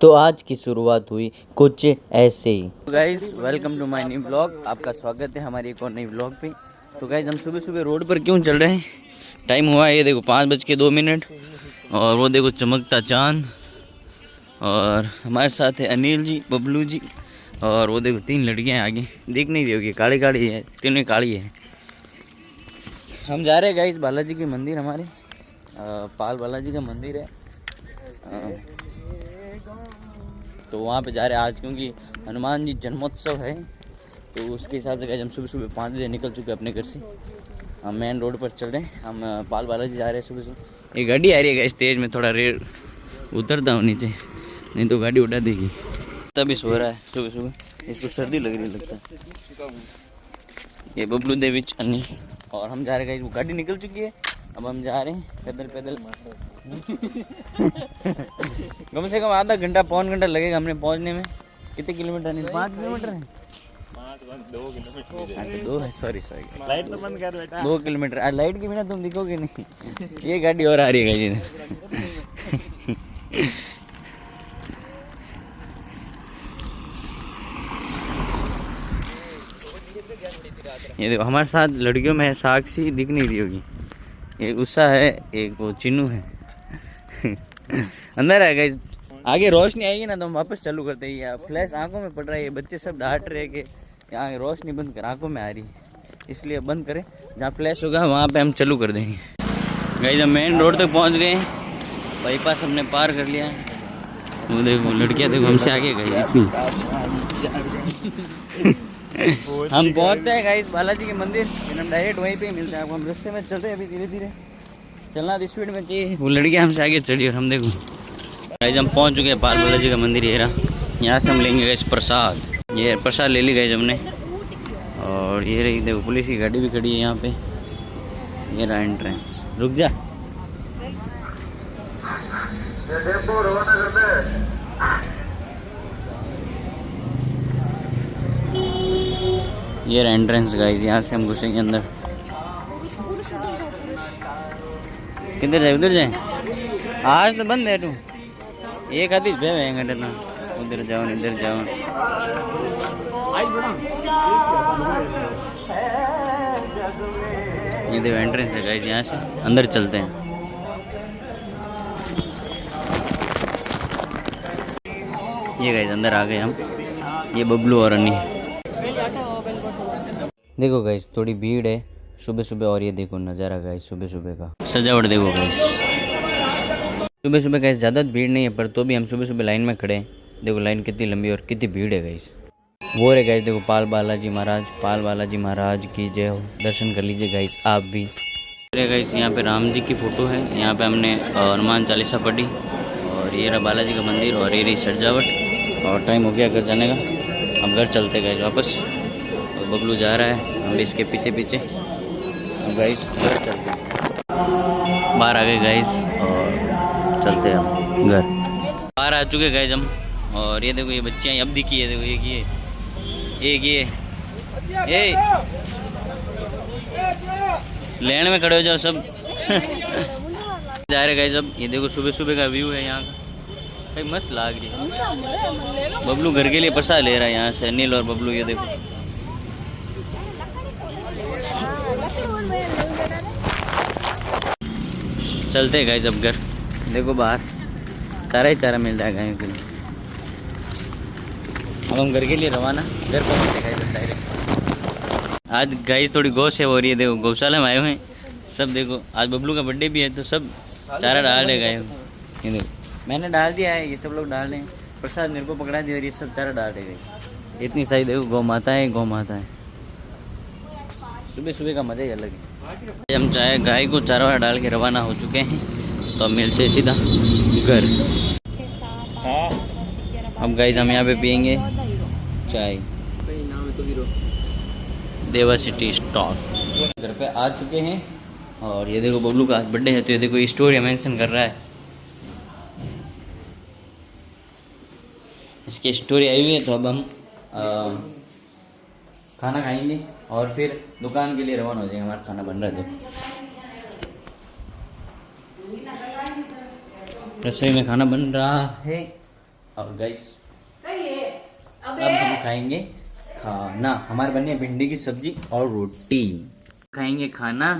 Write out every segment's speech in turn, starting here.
तो आज की शुरुआत हुई कुछ ऐसे ही। Guys welcome to my new blog. आपका स्वागत है हमारी एक और नई ब्लॉग पे। तो गाइस हम सुबह सुबह रोड पर क्यों चल रहे हैं? टाइम हुआ है ये देखो 5:02 और वो देखो चमकता चांद। और हमारे साथ है अनिल जी, बबलू जी और वो देखो 3 लड़कियां हैं आगे, दिख नहीं रही होगी, काली काली है, तीनों काली है। हम जा रहे हैं गाइस बालाजी के मंदिर, हमारे पाल बालाजी का मंदिर है। तो वहाँ पे जा रहे हैं आज, क्योंकि हनुमान जी जन्मोत्सव है। तो उसके हिसाब से गाइस हम सुबह सुबह 5 बजे निकल चुके अपने घर से। हम मेन रोड पर चल रहे हैं, हम पाल बालाजी जा रहे हैं सुबह सुबह। ये गाड़ी आ रही है गाइस तेज में, थोड़ा रेट उतरता हूँ नीचे, नहीं तो गाड़ी उड़ा देगी। तभी सो रहा है सुबह सुबह, इसको सर्दी लग रही लगता है। ये बबलू देविच अन्नी और हम जा रहे हैं गाइस, वो गाड़ी निकल चुकी है। अब हम जा रहे हैं पैदल पैदल। कम से कम आधा घंटा पौन घंटा लगेगा हमें पहुंचने में। कितने किलोमीटर है? 5 किलोमीटर है। 2 किलोमीटर। 2 है, सॉरी लाइट तो बंद कर बेटा। 2 किलोमीटर लाइट के बिना तुम दिखोगे नहीं। ये गाड़ी और आ रही है गाइस। ये देखो हमारे साथ लड़कियों में है साक्षी, दिख नहीं रही होगी। एक उषा है, एक वो चिन्नू है। अंदर है गाइस। आगे रोशनी आएगी ना तो हम वापस चालू करते हैं। फ्लैश आंखों में पड़ रहा है, ये बच्चे सब डांट रहे कि यहाँ रोशनी बंद कर, आंखों में आ रही है, इसलिए बंद करें। जहाँ फ्लैश होगा वहाँ पे हम चालू कर देंगे। गाइस हम मेन रोड तक पहुँच गए हैं, बाईपास हमने पार कर लिया है। वो देखो लड़कियाँ देखो हमसे आगे गई इतनी। हम पहुँचते हैं गाइस बालाजी के मंदिर, फिर हम डायरेक्ट वहीं पे मिलते हैं आपको। हम रास्ते में चल रहे हैं अभी, धीरे धीरे चलना तो स्पीड में चाहिए। वो लड़कियाँ हमसे आगे चढ़ी और हम देखो गाइस हम पहुँच चुके हैं पाल बालाजी का मंदिर। ये रहा, यहाँ से हम लेंगे गाइस प्रसाद। ये प्रसाद ले ली गाइस हमने। और ये रही देखो पुलिस की गाड़ी भी खड़ी है यहाँ पे। ये रहा एंट्रेंस, रुक जा। ये रहा एंट्रेंस गाइस, यहाँ से हम घुसेंगे अंदर। किधर जाए? उधर जाए? आज तो बंद है। तू एक आधी घंटे ना, उधर जाओ इधर जाओ। ये देखो एंट्रेंस है गाइस, यहाँ से अंदर चलते हैं। ये गाइस अंदर आ गए हम। ये बबलू और अन्नी। देखो गाइस थोड़ी भीड़ है सुबह सुबह, और ये देखो नज़ारा गाइस सुबह सुबह का सजावट देखो गाइस। सुबह सुबह गाइस ज़्यादा भीड़ नहीं है, पर तो भी हम सुबह सुबह लाइन में खड़े हैं। देखो लाइन कितनी लंबी और कितनी भीड़ है गाइस। वो रे गाइस देखो पाल बालाजी महाराज, पाल बालाजी महाराज की जय हो। दर्शन कर लीजिए गाइस आप भी। गाइस यहाँ पे राम जी की फ़ोटो है, यहाँ पे हमने हनुमान चालीसा पढ़ी। और ये रहा बालाजी का मंदिर और ये रही सजावट। और टाइम हो गया घर जाने का, हम घर चलते गाइस वापस। और बबलू जा रहा है, हम भी इसके पीछे पीछे। हम गाइस घर चलते हैं, बाहर आ गए गाइस और चलते हैं हम घर। बाहर आ चुके गाइस हम। और ये देखो ये बच्चियाँ अब दिखी है, देखो एक ये लेन में खड़े हो जाओ सब। जा रहे गाइस अब। ये देखो सुबह सुबह का व्यू है यहाँ का, भाई मस्त लाग रही है। बबलू घर के लिए प्रसाद ले रहा है यहाँ से, अनिल और बबलू। ये देखो चलते हैं गाइस अब घर। देखो बाहर चारा ही चारा मिल जाएगा यहाँ के लिए। अब हम घर के लिए रवाना, घर पहुँचते गाइस डायरेक्ट। आज गाइस थोड़ी गौ सेवा हो रही है, देखो गौशाला में आए हुए हैं सब। देखो आज बबलू का बर्थडे भी है, तो सब चारा डाल रहे गए। ये देखो मैंने डाल दिया है, ये सब लोग डाल रहे हैं। प्रसाद मेरे को पकड़ा दिया और ये सब चारा डाल रहे गए। इतनी सारी देखो गौ माता है, गौ माता है। सुबह सुबह का मज़ा ही अलग है। हम चाय गाय को चारा डाल के रवाना हो चुके हैं, तो अब मिलते हैं सीधा घर। अब गाइस हम यहाँ पे पियेंगे चाय, देवा सिटी स्टॉक। घर पे आ चुके हैं और ये देखो बबलू का बर्थडे है, तो ये देखो स्टोरी मेंशन कर रहा है। इसकी स्टोरी आई हुई है। तो अब हम खाना खाएंगे और फिर दुकान के लिए रवाना हो जाएंगे। हमारा खाना बन रहा है, रसोई में खाना बन रहा है। और गाइस अब हम खाएंगे खाना। हमारे बनी है भिंडी की सब्जी और रोटी। खाएंगे खाना।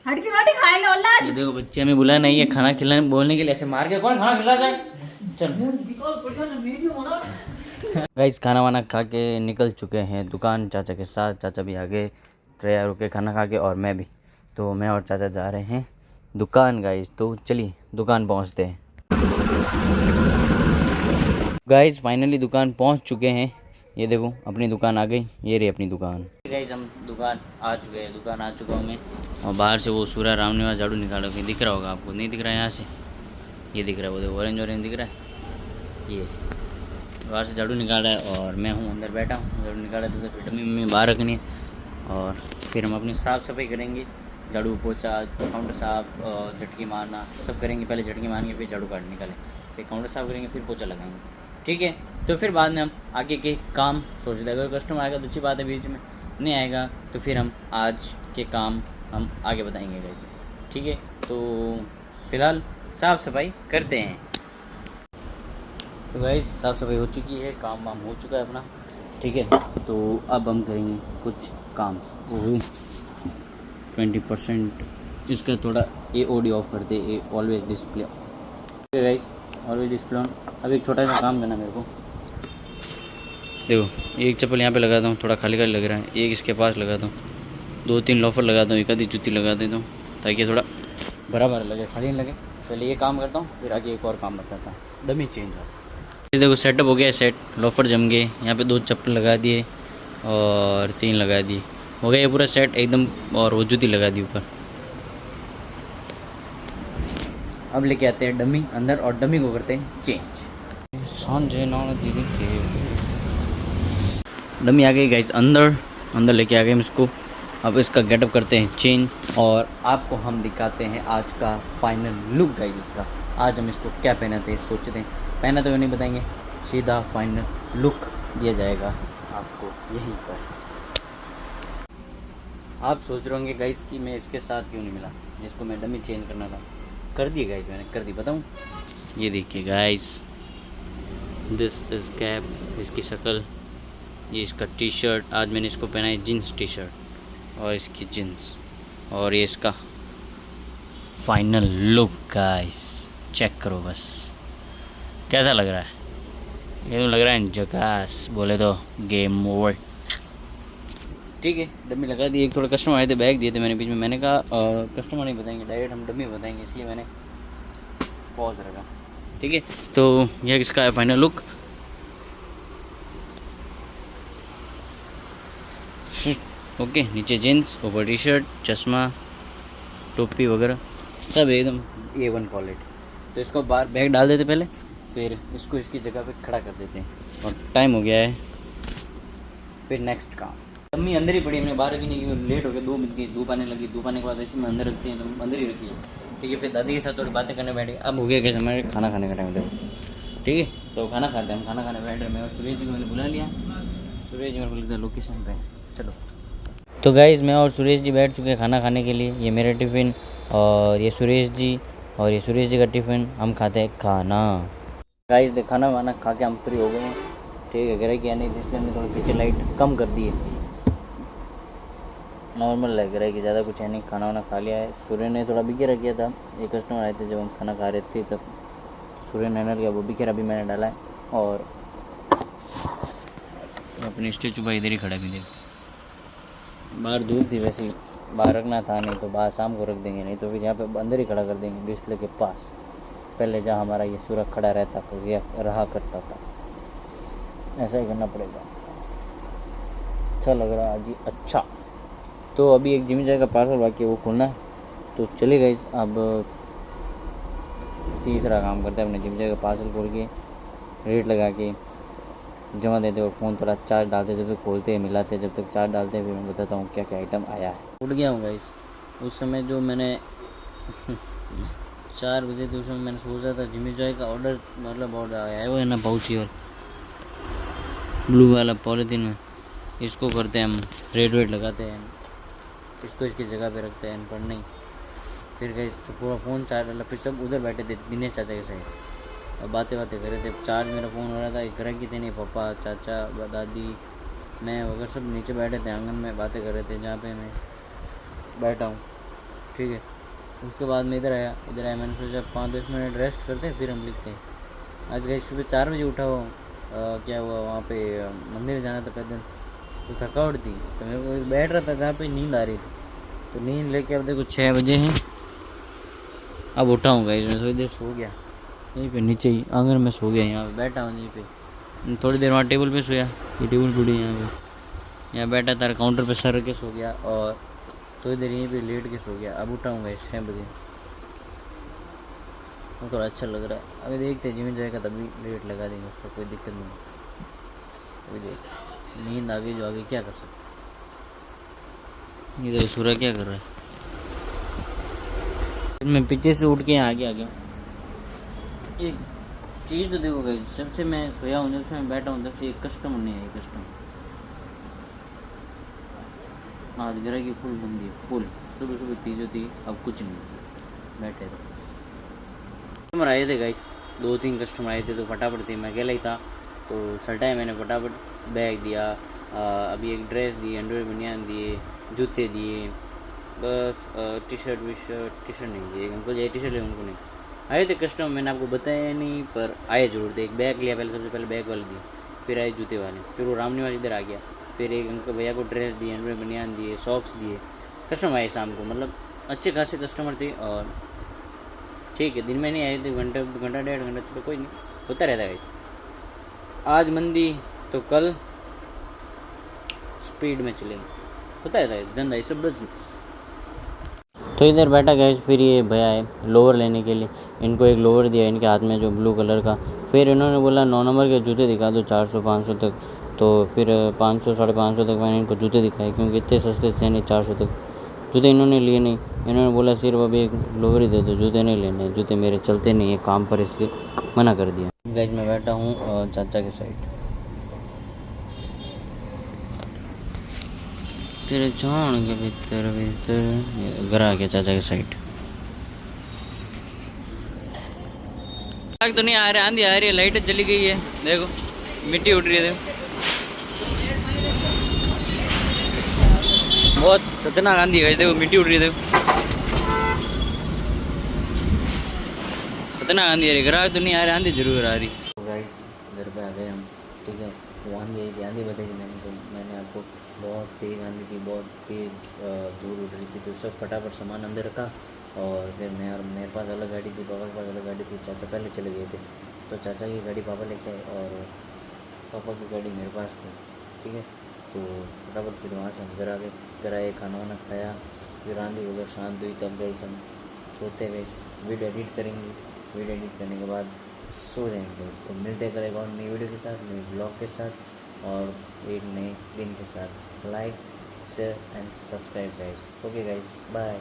हट के रोटी खाए लो अल्लाह। ये देखो बच्चे हमें बुलाया नहीं है खाना खिलाने बोलने के लिए, ऐसे मार के कौन खाना खिला जाए। चल गाइस खाना वाना खा के निकल चुके हैं दुकान चाचा के साथ। चाचा भी आगे तैयार होके खाना खा के, और मैं भी। तो मैं और चाचा जा रहे हैं दुकान गाइस। तो चलिए दुकान पहुंचते हैं। गाइस फाइनली दुकान पहुंच चुके हैं। ये देखो अपनी दुकान आ गई, ये रही अपनी दुकान। गाइस हम दुकान आ चुके हैं, दुकान आ चुका हूँ मैं। और बाहर से वो सूर्य राम निवास झाड़ू निकालो, कहीं दिख रहा होगा आपको, नहीं दिख रहा है यहाँ से, ये दिख रहा है, वो देखो ऑरेंज ऑरेंज दिख रहा है। ये बाहर से झाड़ू निकाल रहा है और मैं हूँ अंदर बैठा हूँ। झाड़ू निकाला तो फिर डमी मम्मी बाहर रखनी है, और फिर हम अपनी साफ़ सफाई करेंगे। झाड़ू पोछा, काउंटर साफ, झटकी मारना सब करेंगे। पहले झटकी मारेंगे, फिर झाड़ू काट निकालें, फिर काउंटर साफ करेंगे, फिर पोछा लगाएंगे। ठीक है, तो फिर बाद में हम आगे के काम सोचते हैं। अगर कस्टमर आएगा तो अच्छी बात है, बीच में नहीं आएगा तो फिर हम आज के काम हम आगे बताएंगे गाइस। ठीक है, तो फिलहाल साफ़ सफाई करते हैं। तो गाइस साफ़ सफाई हो चुकी है, काम वाम हो चुका है अपना। ठीक है, तो अब हम करेंगे कुछ काम। 20% इसका थोड़ा ये ऑडियो ऑफ करते, ये ऑलवेज डिस्प्ले। ठीक है गाइस, ऑलवेज डिस्प्ले ऑन। अब एक छोटा सा काम करना मेरे को। देखो एक चप्पल यहाँ पे लगाता हूँ, थोड़ा खाली खाली लग रहा है। एक इसके पास लगाता हूँ, 2-3 लोफर लगाता हूँ, एक आधी जूती लगा देता हूँ, ताकि थोड़ा भरा भरा लगे, खाली नहीं लगे। पहले ये काम करता हूँ, फिर आगे एक और काम बताता हूँ। डमी चेंज हो। ये देखो सेटअप हो गया, सेट लोफर जम गए। यहाँ पे 2 चप्पल लगा दिए और 3 लगा दिए, हो गया ये पूरा सेट एकदम। और वो जूती लगा दी ऊपर। अब लेके आते हैं डमी अंदर और डमी को करते हैं चेंज। सांझे नाना दीदी के डमी आ गई गाइस अंदर। अंदर लेके आ गए हम इसको। अब इसका गेटअप करते हैं चेंज, और आपको हम दिखाते हैं आज का फाइनल लुक गाइस इसका। आज हम इसको क्या पहनाते हैं सोचते हैं। पहना तो नहीं बताएंगे, सीधा फाइनल लुक दिया जाएगा आपको यहीं पर। आप सोच रहे होंगे गाइस कि मैं इसके साथ क्यों नहीं मिला, जिसको मैं डमी चेंज करना था। कर दिए गाइस, मैंने कर दी, बताऊँ। ये देखिए गाइस, दिस इज़ कैप, इसकी शक्ल, ये इसका टी शर्ट। आज मैंने इसको पहना है जीन्स टी शर्ट, और इसकी जीन्स, और ये इसका फाइनल लुक गाइस। चेक करो बस, कैसा लग रहा है। ये तो लग रहा है झकास, बोले तो गेम ओवर। ठीक है, डमी लगा दी। एक थोड़ा कस्टमर आए थे, बैग दिए थे मैंने बीच में। मैंने कहा कस्टमर नहीं बताएंगे, डायरेक्ट हम डमी बताएंगे, इसलिए मैंने पॉज रखा। ठीक है, तो यह किसका है फाइनल लुक। ओके, नीचे जीन्स, ऊपर टी शर्ट, चश्मा, टोपी वगैरह सब एकदम A1 क्वालिटी। तो इसको बाहर बैग डाल देते पहले, फिर इसको इसकी जगह पे खड़ा कर देते हैं। और टाइम हो गया है, फिर नेक्स्ट काम। मम्मी अंदर ही पड़ी, हमने बाहर रखी नहीं, लेट हो गया, 2 बज गई। धूप आने लगी, धूप आने के बाद इसी में अंदर रखती हैं, तो अंदर ही रखी है। ठीक है, फिर दादी के साथ थोड़ी बातें करने बैठे। अब हो गया कैसे, हमारे खाना खाने का टाइम। देखो ठीक है, तो खाना खाते हैं हम। खाना खाने बैठ रहे, मैं और सुरेश जी को मैंने बुला लिया। सुरेश जी मेरे को लगता है लोकेशन पे, चलो। तो गाइज़ मैं और सुरेश जी बैठ चुके हैं खाना खाने के लिए। ये मेरा टिफ़िन, और ये सुरेश जी, और ये सुरेश जी का टिफ़िन। हम खाते हैं खाना गाइज़। देख खाना वाना खा के हम फ्री हो गए हैं। ठीक है, घर किया नहीं, इसलिए हमने थोड़ी पीछे लाइट कम कर दी है। नॉर्मल लग रहा है कि ज़्यादा कुछ है नहीं। खाना वाना खा लिया है। सूर्य ने थोड़ा बिखेरा किया था, एक कस्टमर आए थे जब हम खाना खा रहे थे, तब सूर्य ने नल गया, वो बिखेरा भी मैंने डाला है। और अपनी स्टेचू पर इधर ही खड़ा भी देख। बाहर धूप थी, वैसे ही बाहर रखना था, नहीं तो बाहर शाम को रख देंगे, नहीं तो फिर यहाँ पे अंदर ही खड़ा कर देंगे डिस्प्ले के पास, पहले जहाँ हमारा ये सूरज खड़ा रहता था या रहा करता था। ऐसा ही करना पड़ेगा। अच्छा लग रहा है जी, अच्छा। तो अभी एक जिमी का पार्सल बाकी है, वो खोलना है। तो चले गए, अब तीसरा काम करते हैं। अपने जिमी का पार्सल खोल के रेट लगा के जमा देते और फ़ोन थोड़ा चार्ज डालते, जब तक खोलते हैं मिलाते, जब तक चार्ज डालते हैं फिर मैं बताता हूँ क्या क्या आइटम आया है। उठ गया हूँ गाइस। उस समय जो मैंने 4 बजे थे, उस समय मैंने सोचा था जिमी जॉय का ऑर्डर, मतलब ऑर्डर आया है वो है ना पाउची और ब्लू वाला पॉलीथीन में। इसको करते हैं हम, रेड वेट लगाते हैं, इसको इसकी जगह पे रखते हैं, पर नहीं। फिर गए तो पूरा फ़ोन चार्ज डाला, फिर सब उधर बैठे थे दिनेश चाचा के साइड। बातें बातें कर रहे थे। चार्ज मेरा फ़ोन हो रहा था, घर की थे नहीं, पापा चाचा दादी मैं वगैरह सब नीचे बैठे थे आंगन में, बातें कर रहे थे जहाँ पे मैं बैठा हूँ, ठीक है। उसके बाद मैं इधर आया मैंने सोचा 5-10 मिनट रेस्ट करते हैं फिर हम लिखते हैं। आज गई सुबह 4 बजे उठा हुआ क्या हुआ वहाँ पे मंदिर जाना था पैदल, तो थकावट थी, तो मेरे को बैठ रहा था जहाँ पे नींद आ रही थी, तो नींद लेके अब देखो 6 बजे हैं, अब उठा हूँ गाइस। मैं थोड़ी देर सो गया यहीं पे नीचे ही आंगन में सो गया, यहाँ पे बैठा हूँ यहीं पे। थोड़ी देर वहाँ टेबल पे सोया, ये टेबल पड़ी है यहाँ पे, यहाँ बैठा था काउंटर पे सर रख के सो गया, और थोड़ी देर यहीं पे लेट के सो गया। अब उठा हूँ गाइस 6 बजे, तो थोड़ा अच्छा लग रहा है। अभी देखते हैं जिम जाएगा तभी लेट लगा देंगे, उसका कोई दिक्कत नहीं। अभी देख नींद आ गई जो आगे क्या कर सकते। ये देखो सूर्य क्या कर रहा है, मैं पीछे से उठ के यहाँ आगे आ गया। एक चीज़ तो देखो गाइस, जब से मैं सोया हूँ, जब से मैं बैठा हूँ, तब से एक कस्टमर नहीं आया। कस्टमर आज ग्रह की फुल बंदी है, फुल सुबह सुबह तीज होती, अब कुछ नहीं, बैठे थे। कस्टमर आए थे गाइस, 2-3 कस्टमर आए थे, तो फटाफट थी, मैं अकेला ही था, तो सटाए मैंने फटाफट बैग दिया, अभी एक ड्रेस दी, अंडरवेयर बनियान दिए, जूते दिए, बस टी शर्ट नहीं दिए उनको, जो टी शर्ट है उनको नहीं। आए थे कस्टमर, मैंने आपको बताया नहीं पर आए जरूर थे। एक बैग लिया पहले, सबसे पहले बैग वाले दिए, फिर आए जूते वाले, फिर वो रामनी वाले इधर आ गया, फिर एक उनको भैया को ड्रेस दिए, अंडरवेयर बनियान दिए, सॉक्स दिए। कस्टमर आए शाम को, मतलब अच्छे खासे कस्टमर थे, और ठीक है दिन में नहीं आए थे, घंटा 1.5 घंटा, चलो कोई नहीं, होता रहता है ऐसे। आज मंदी तो कल स्पीड में चलेंगे, होता रहता है धंधा, ये सब बस। तो इधर बैठा गया, फिर ये भैया है लोअर लेने के लिए, इनको एक लोअर दिया इनके हाथ में जो ब्लू कलर का, फिर इन्होंने बोला 9 नंबर के जूते दिखा दो 400-500 तक, तो फिर 500-550 तक मैंने इनको जूते दिखाए, क्योंकि इतने सस्ते थे नहीं 400 तक जूते इन्होंने लिए नहीं। इन्होंने बोला सिर्फ अभी एक लोअर ही दे दो, जूते नहीं लेने, जूते मेरे चलते नहीं है काम पर, इसलिए मना कर दिया। गाइस मैं बैठा हूँ चाचा के साइड, तेरे जान के भीतर घर आ गया चाचा के साइड। तो नहीं आ रहा, आंधी आ रही है, लाइट चली गई है, देखो मिट्टी उड़ रही है, देखो बहुत खतरनाक आंधी है, देखो मिट्टी उड़ रही है, देखो खतरनाक आंधी आ रही है। घर तो नहीं आ रही, आंधी जरूर आ रही। तो गाइस घर पे आ गए हम, ठीक है। वो आंधी आई थी, आंधी बताई थी मैंने आपको, बहुत तेज़ आंधी थी, बहुत तेज़ धूल उड़ रही थी, तो सब फटाफट सामान अंदर रखा, और फिर मैं और मेरे पास अलग गाड़ी थी, पापा के पास अलग गाड़ी थी, चाचा पहले चले गए थे, तो चाचा की गाड़ी पापा लेके आए और पापा की गाड़ी मेरे पास थी, ठीक है। तो फटाफट फिर वहाँ से हम घर आ गए, घर आए, खाना वाना खाया, फिर आंधी वगैरह शांत हुई, तब गए हम सोते गए, वीडियो एडिट करेंगे, वीडियो एडिट करने के बाद सो जाएंगे। तो मिलते हैं कल एक और नई वीडियो के साथ, नई ब्लॉग के साथ, और एक नए दिन के साथ। Like share and subscribe guys, okay guys, bye.